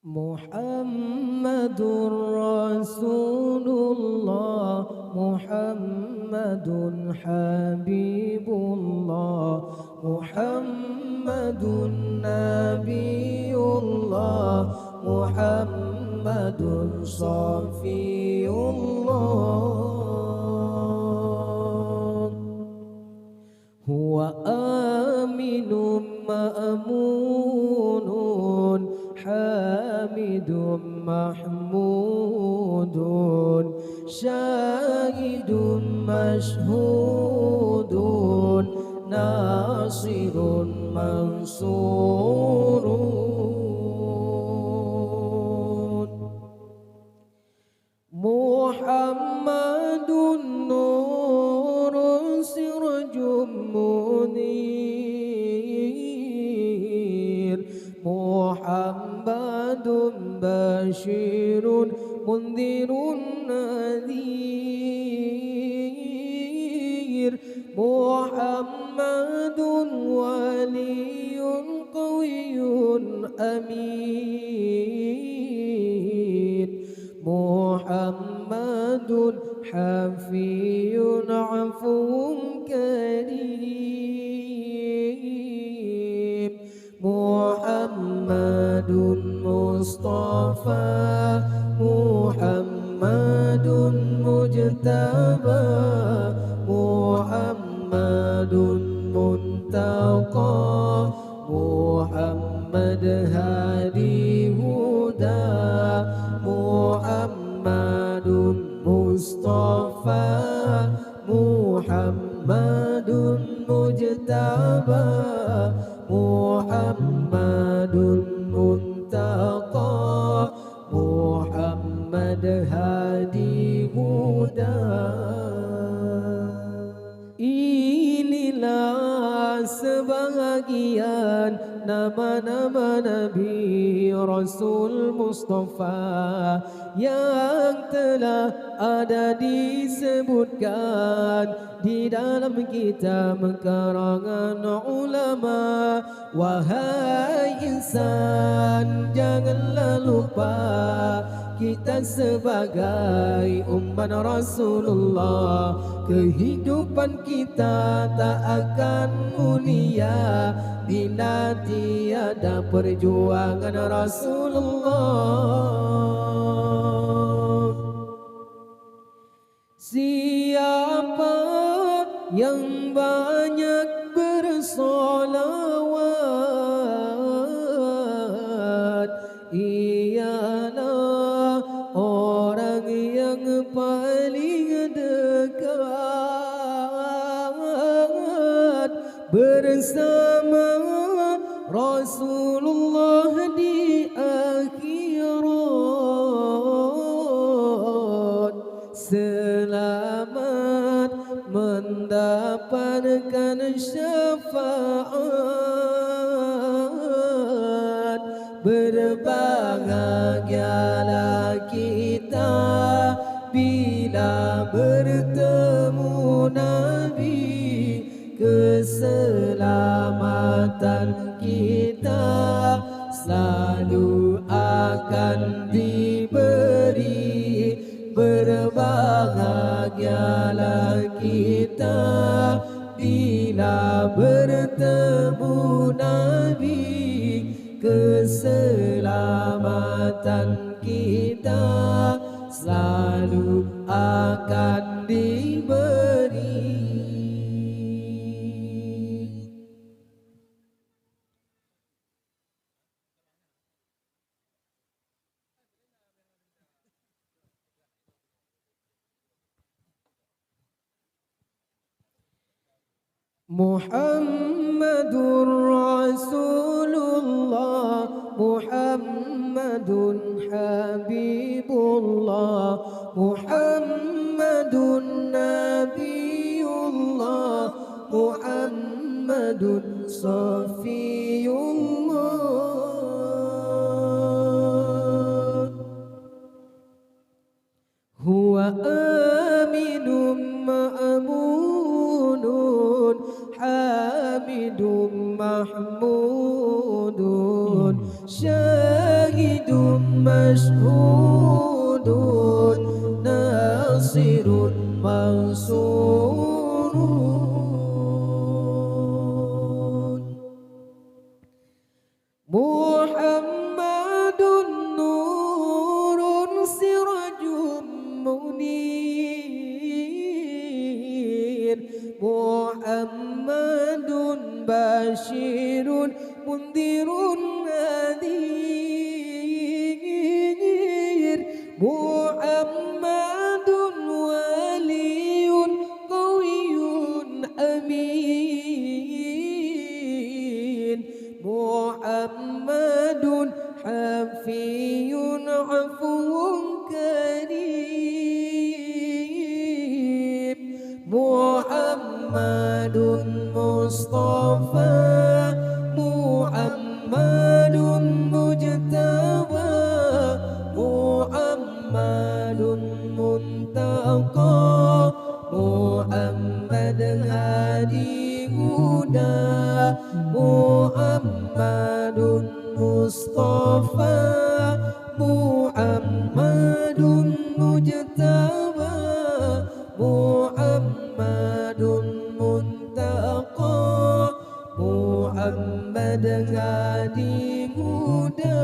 Muhammadur Rasulullah, Muhammadun Habibullah, Muhammadun Nabiullah, Muhammadun Safiyullah. Huwa aminun ma'amunun, hamidun mahmudun, syahidun mashhudun, nasirun mansurun. Muhammadun nurun sirajum munir, Muhammadun bashirun mundirun nadhir, Muhammadun waliyun qawiyyun amin, Muhammadun hafiyun afuwun karim, Muhammadun Mustafa, Muhammadun Mujtaba, Muhammadun Muntaqa, Muhammad Hadi Huda, Muhammadun Mustafa, Muhammadun Mujtaba, Muhammadun Muntaqa, Muhammad Hadi Huda. Inilah sebahagian nama-nama Nabi Rasul Mustafa yang telah ada disebutkan di dalam kitab karangan ulama. Wahai insan, janganlah lupa kita sebagai umat Rasulullah, kehidupan kita tak akan mulia bila tiada perjuangan Rasulullah. Siapa yang banyak bersolawat, ialah orang yang paling dekat bersama Rasulullah di akhirat, selamat mendapatkan syafaat. Berbahagialah kita bila bertemu Nabi, keselamatan kita selalu akan diberi. Berbahagialah kita bila bertemu Nabi, keselamatan kita selalu akan diberi. Muhammadur Rasulullah, Muhammadun Habibullah, Muhammadun Nabiullah, Muhammadun Safiyullah. Huwa aminun ma'amunun, hamidun mahmudun, syahidun مشهود ناصر منصور محمد نور سراج منير محمد بشير منذر نذير محمد ولي قوي أمين محمد حفي عفو كريم محمد مصطفى محمد مجتبى محمد منتقى محمد هادي هدى محمد مصطفى محمد مجتبى محمد منتقى محمد هادي هدى